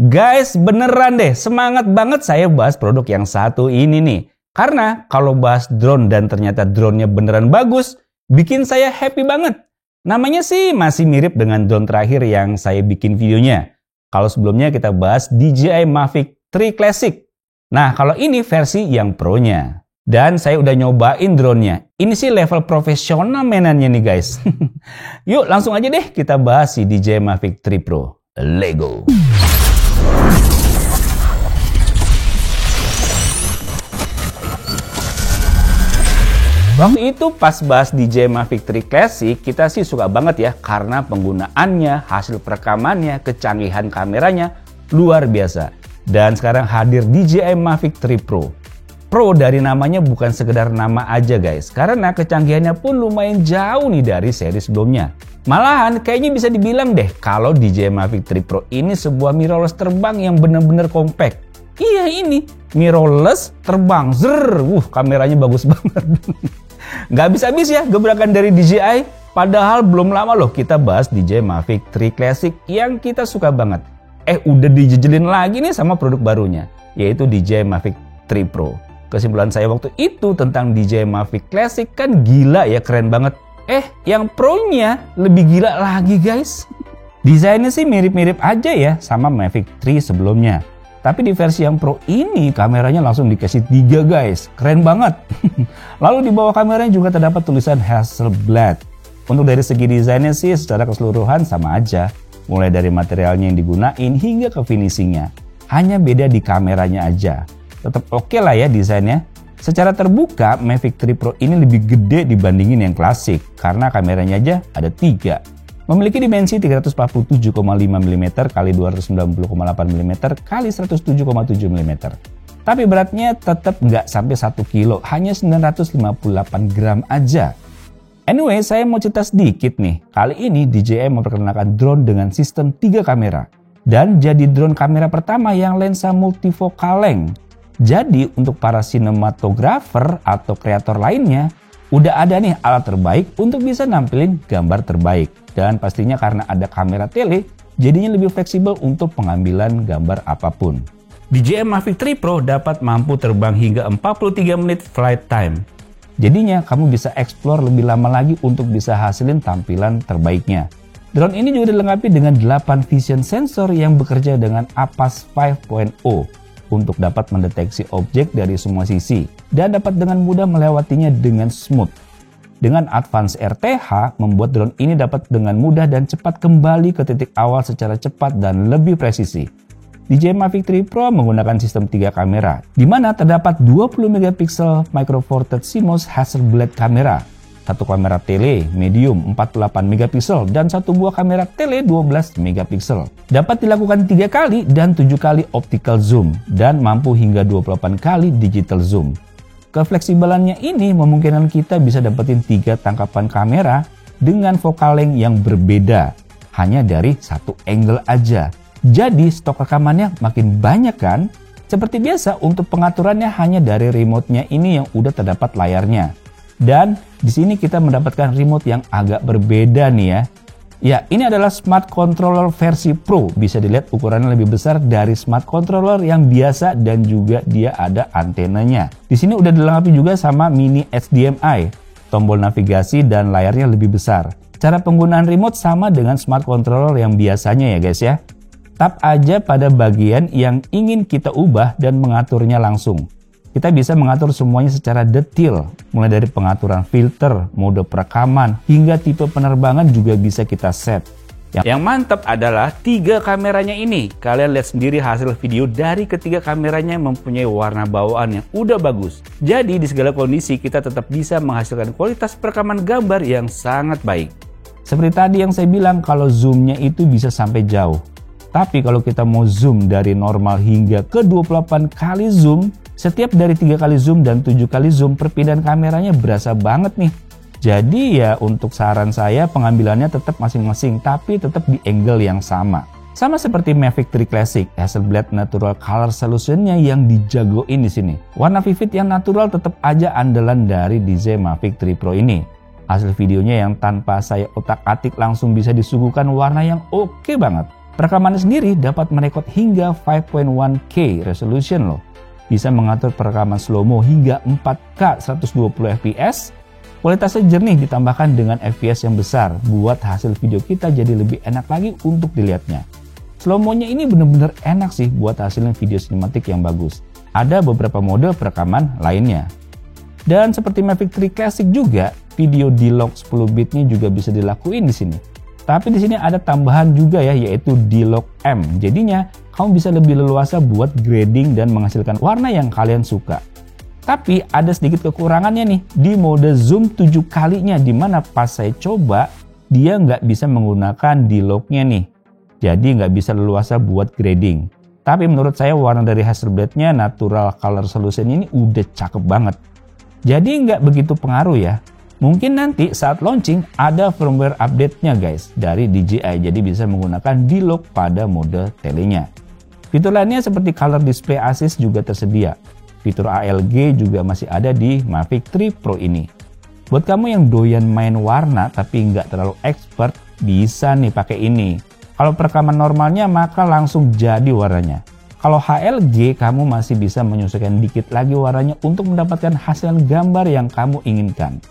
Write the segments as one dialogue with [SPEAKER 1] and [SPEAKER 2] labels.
[SPEAKER 1] Guys, beneran deh, semangat banget saya bahas produk yang satu ini nih. Karena kalau bahas drone dan ternyata drone-nya beneran bagus, bikin saya happy banget. Namanya sih masih mirip dengan drone terakhir yang saya bikin videonya. Kalau sebelumnya kita bahas DJI Mavic 3 Classic. Nah, kalau ini versi yang Pro-nya. Dan saya udah nyobain drone-nya. Ini sih level profesional mainannya nih guys. Yuk langsung aja deh kita bahas si DJI Mavic 3 Pro. Lego. Waktu itu pas bahas DJI Mavic 3 Classic, kita sih suka banget ya karena penggunaannya, hasil perekamannya, kecanggihan kameranya luar biasa. Dan sekarang hadir DJI Mavic 3 Pro. Pro dari namanya bukan sekedar nama aja guys, karena kecanggihannya pun lumayan jauh nih dari seri sebelumnya. Malahan kayaknya bisa dibilang deh kalau DJI Mavic 3 Pro ini sebuah mirrorless terbang yang bener-bener compact. Iya ini, mirrorless terbang, kameranya bagus banget. Nggak habis-habis ya gebrakan dari DJI, padahal belum lama loh kita bahas DJI Mavic 3 Classic yang kita suka banget. Udah dijejelin lagi nih sama produk barunya, yaitu DJI Mavic 3 Pro. Kesimpulan saya waktu itu tentang DJI Mavic Classic kan gila ya, keren banget. Yang Pro-nya lebih gila lagi guys. Desainnya sih mirip-mirip aja ya sama Mavic 3 sebelumnya. Tapi di versi yang Pro ini kameranya langsung dikasih 3 guys, keren banget. Lalu di bawah kameranya juga terdapat tulisan Hasselblad. Untuk dari segi desainnya sih secara keseluruhan sama aja. Mulai dari materialnya yang digunain hingga ke finishingnya. Hanya beda di kameranya aja. Tetap oke lah ya desainnya. Secara terbuka Mavic 3 Pro ini lebih gede dibandingin yang klasik. Karena kameranya aja ada 3. Memiliki dimensi 347,5 mm x 290,8 mm x 107,7 mm. Tapi beratnya tetap nggak sampai 1 kilo, hanya 958 gram aja. Anyway, saya mau cerita sedikit nih. Kali ini DJI memperkenalkan drone dengan sistem 3 kamera. Dan jadi drone kamera pertama yang lensa multifocal length. Jadi untuk para sinematografer atau kreator lainnya, udah ada nih alat terbaik untuk bisa nampilin gambar terbaik. Dan pastinya karena ada kamera tele, jadinya lebih fleksibel untuk pengambilan gambar apapun. DJI Mavic 3 Pro dapat mampu terbang hingga 43 menit flight time. Jadinya kamu bisa explore lebih lama lagi untuk bisa hasilin tampilan terbaiknya. Drone ini juga dilengkapi dengan 8 vision sensor yang bekerja dengan APAS 5.0 untuk dapat mendeteksi objek dari semua sisi dan dapat dengan mudah melewatinya dengan smooth. Dengan Advanced RTH, membuat drone ini dapat dengan mudah dan cepat kembali ke titik awal secara cepat dan lebih presisi. DJI Mavic 3 Pro menggunakan sistem 3 kamera, di mana terdapat 20 MP Micro Four Thirds CMOS Hasselblad kamera, satu kamera tele medium 48 MP dan satu buah kamera tele 12 MP. Dapat dilakukan 3 kali dan 7 kali optical zoom dan mampu hingga 28 kali digital zoom. Kefleksibelannya ini memungkinkan kita bisa dapetin 3 tangkapan kamera dengan focal length yang berbeda hanya dari satu angle aja. Jadi stok rekamannya makin banyak kan? Seperti biasa untuk pengaturannya hanya dari remote-nya ini yang udah terdapat layarnya. Dan di sini kita mendapatkan remote yang agak berbeda nih ya. Ya, ini adalah Smart Controller versi Pro. Bisa dilihat ukurannya lebih besar dari Smart Controller yang biasa dan juga dia ada antenanya. Di sini udah dilengkapi juga sama mini HDMI, tombol navigasi dan layarnya lebih besar. Cara penggunaan remote sama dengan Smart Controller yang biasanya ya guys ya. Tap aja pada bagian yang ingin kita ubah dan mengaturnya langsung. Kita bisa mengatur semuanya secara detail, mulai dari pengaturan filter, mode perekaman, hingga tipe penerbangan juga bisa kita set. Yang mantap adalah 3 kameranya ini. Kalian lihat sendiri hasil video dari ketiga kameranya mempunyai warna bawaan yang udah bagus. Jadi di segala kondisi kita tetap bisa menghasilkan kualitas perekaman gambar yang sangat baik. Seperti tadi yang saya bilang kalau zoomnya itu bisa sampai jauh. Tapi kalau kita mau zoom dari normal hingga ke 28 kali zoom, setiap dari 3 kali zoom dan 7 kali zoom perpindahan kameranya berasa banget nih. Jadi ya untuk saran saya pengambilannya tetap masing-masing tapi tetap di angle yang sama. Sama seperti Mavic 3 Classic, Hasselblad Natural Color Solution-nya yang dijagoin di sini. Warna vivid yang natural tetap aja andalan dari DJI Mavic 3 Pro ini. Hasil videonya yang tanpa saya otak-atik langsung bisa disuguhkan warna yang oke banget. Perekamannya sendiri dapat merekod hingga 5.1K resolution loh. Bisa mengatur perekaman slow-mo hingga 4K 120 fps. Kualitasnya jernih ditambahkan dengan fps yang besar, buat hasil video kita jadi lebih enak lagi untuk dilihatnya. Slow-mo-nya ini bener-bener enak sih buat hasilnya video sinematik yang bagus. Ada beberapa mode perekaman lainnya. Dan seperti Mavic 3 Classic juga, video D-Log 10 bitnya juga bisa dilakuin di sini. Tapi di sini ada tambahan juga ya, yaitu D-Log M. Jadinya kamu bisa lebih leluasa buat grading dan menghasilkan warna yang kalian suka. Tapi ada sedikit kekurangannya nih di mode zoom 7 kalinya, dimana pas saya coba dia nggak bisa menggunakan D-Log-nya nih. Jadi nggak bisa leluasa buat grading. Tapi menurut saya warna dari Hasselblad-nya natural color solution ini udah cakep banget. Jadi nggak begitu pengaruh ya. Mungkin nanti saat launching ada firmware update-nya guys dari DJI, jadi bisa menggunakan D-Log pada mode telenya. Fitur lainnya seperti color display assist juga tersedia. Fitur ALG juga masih ada di Mavic 3 Pro ini. Buat kamu yang doyan main warna tapi nggak terlalu expert, bisa nih pakai ini. Kalau perekaman normalnya maka langsung jadi warnanya. Kalau HLG kamu masih bisa menyesuaikan dikit lagi warnanya untuk mendapatkan hasil gambar yang kamu inginkan.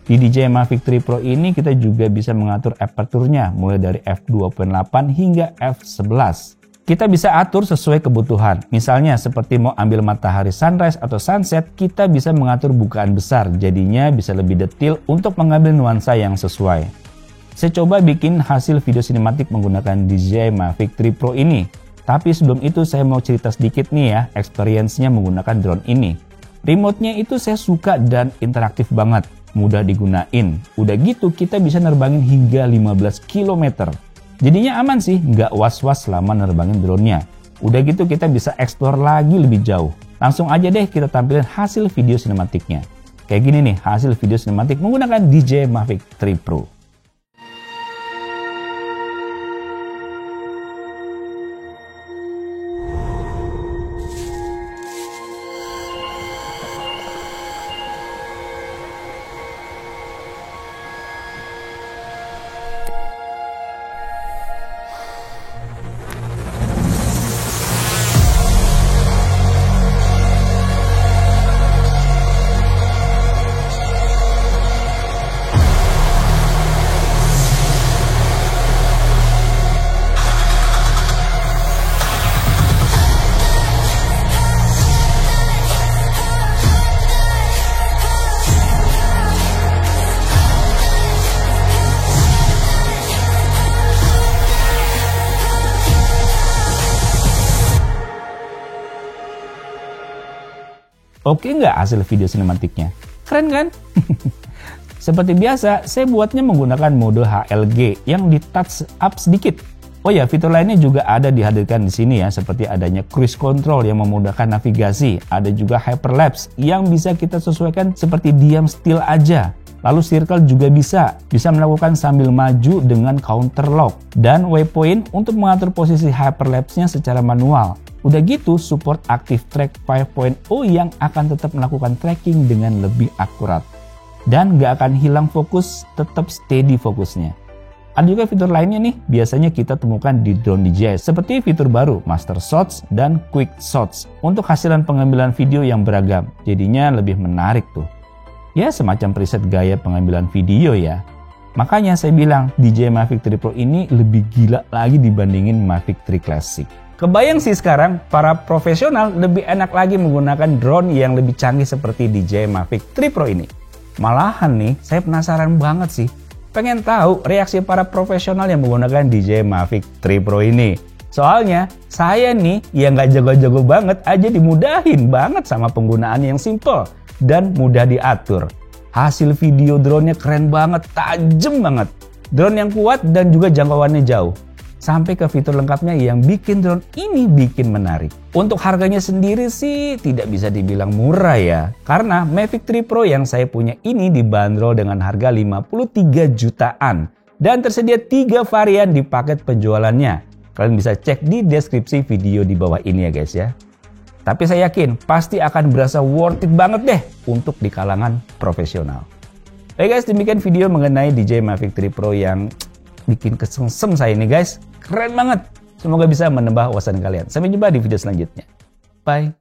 [SPEAKER 1] Di DJI Mavic 3 Pro ini kita juga bisa mengatur aperture-nya mulai dari f2.8 hingga f11. Kita bisa atur sesuai kebutuhan. Misalnya seperti mau ambil matahari sunrise atau sunset, kita bisa mengatur bukaan besar. Jadinya bisa lebih detail untuk mengambil nuansa yang sesuai. Saya coba bikin hasil video sinematik menggunakan DJI Mavic 3 Pro ini. Tapi sebelum itu saya mau cerita sedikit nih ya, experience-nya menggunakan drone ini. Remote-nya itu saya suka dan interaktif banget. Mudah digunain. Udah gitu kita bisa nerbangin hingga 15 km. Jadinya aman sih, nggak was-was selama nerbangin drone-nya. Udah gitu kita bisa explore lagi lebih jauh. Langsung aja deh kita tampilin hasil video sinematiknya. Kayak gini nih hasil video sinematik menggunakan DJI Mavic 3 Pro. Oke nggak hasil video sinematiknya? Keren kan? Seperti biasa, saya buatnya menggunakan mode HLG yang di touch up sedikit. Oh ya, fitur lainnya juga ada dihadirkan di sini ya, seperti adanya cruise control yang memudahkan navigasi. Ada juga hyperlapse yang bisa kita sesuaikan seperti diam still aja. Lalu circle juga bisa melakukan sambil maju dengan counter lock. Dan waypoint untuk mengatur posisi hyperlapse-nya secara manual. Udah gitu support Active Track 5.0 yang akan tetap melakukan tracking dengan lebih akurat. Dan nggak akan hilang fokus, tetap steady fokusnya. Ada juga fitur lainnya nih, biasanya kita temukan di drone DJI, seperti fitur baru Master Shots dan Quick Shots untuk hasilan pengambilan video yang beragam, jadinya lebih menarik tuh. Ya semacam preset gaya pengambilan video ya. Makanya saya bilang DJI Mavic 3 Pro ini lebih gila lagi dibandingin Mavic 3 Classic. Kebayang sih sekarang para profesional lebih enak lagi menggunakan drone yang lebih canggih seperti DJI Mavic 3 Pro ini. Malahan nih saya penasaran banget sih. Pengen tahu reaksi para profesional yang menggunakan DJI Mavic 3 Pro ini. Soalnya saya nih yang gak jago-jago banget aja dimudahin banget sama penggunaan yang simple dan mudah diatur. Hasil video drone-nya keren banget, tajam banget. Drone yang kuat dan juga jangkauannya jauh. Sampai ke fitur lengkapnya yang bikin drone ini bikin menarik. Untuk harganya sendiri sih tidak bisa dibilang murah ya. Karena Mavic 3 Pro yang saya punya ini dibanderol dengan harga 53 jutaan. Dan tersedia 3 varian di paket penjualannya. Kalian bisa cek di deskripsi video di bawah ini ya guys ya. Tapi saya yakin pasti akan berasa worth it banget deh untuk di kalangan profesional. Oke guys, demikian video mengenai DJI Mavic 3 Pro yang bikin kesengsem saya ini guys. Keren banget. Semoga bisa menambah wawasan kalian. Sampai jumpa di video selanjutnya. Bye.